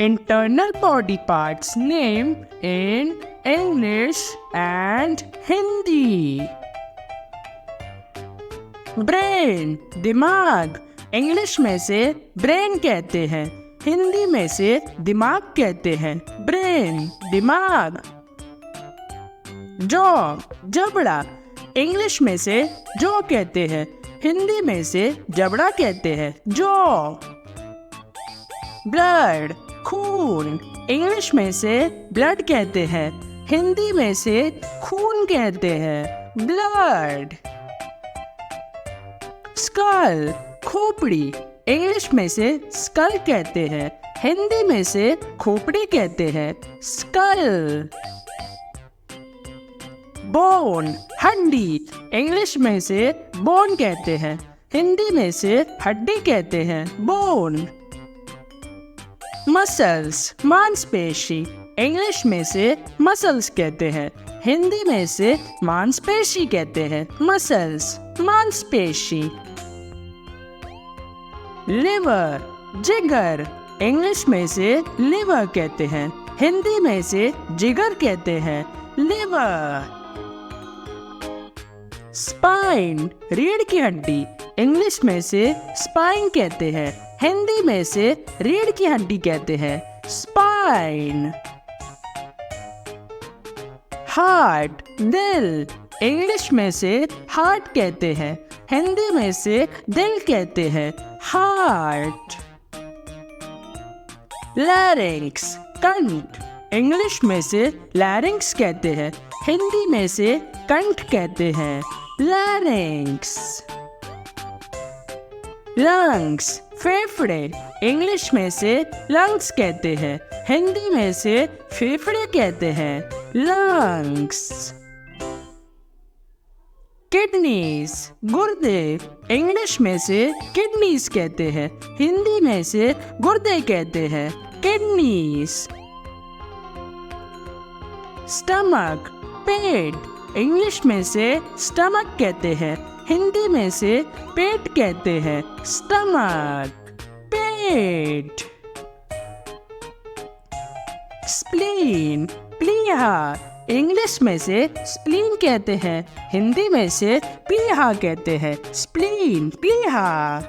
internal body parts name in English and Hindi. Brain दिमाग, English में से brain कहते हैं, हिंदी में से दिमाग कहते हैं। ब्रेन दिमाग। जॉ जबड़ा, इंग्लिश में से जॉ कहते हैं, हिंदी में से जबड़ा कहते हैं। जॉ। ब्लड खून, इंग्लिश में से ब्लड कहते हैं, हिंदी में से खून कहते हैं। ब्लड। स्कल खोपड़ी, इंग्लिश में से स्कल कहते हैं, हिंदी में से खोपड़ी कहते हैं। स्कल। बोन हड्डी, इंग्लिश में से बोन कहते हैं, हिंदी में से हड्डी कहते हैं। बोन। मसल्स मांसपेशी, इंग्लिश में से मसल्स कहते हैं, हिंदी में से मांसपेशी कहते हैं। मसल्स मांसपेशी। लिवर जिगर, इंग्लिश में से लिवर कहते हैं, हिंदी में से जिगर कहते हैं। लिवर। स्पाइन रीढ़ की हड्डी, इंग्लिश में से स्पाइन कहते हैं, हिंदी में से रीढ़ की हड्डी कहते हैं। स्पाइन। हार्ट दिल, इंग्लिश में से हार्ट कहते हैं, हिंदी में से दिल कहते हैं। हार्ट। लैरिंक्स कंठ, इंग्लिश में से लैरिंक्स कहते हैं, हिंदी में से कंठ कहते हैं। लैरिंक्स। लंग्स फेफड़े, इंग्लिश में से लंग्स कहते हैं, हिंदी में से फेफड़े कहते हैं। लंग्स। किडनीज गुर्दे, इंग्लिश में से किडनीज कहते हैं, हिंदी में से गुर्दे कहते हैं। किडनीज। स्टमक पेट, इंग्लिश में से स्टमक कहते हैं, हिंदी में से पेट कहते हैं। स्टमक पेट। स्प्लीन प्लीहा, इंग्लिश में से स्प्लीन कहते हैं, हिंदी में से प्लीहा कहते हैं। स्प्लीन प्लीहा।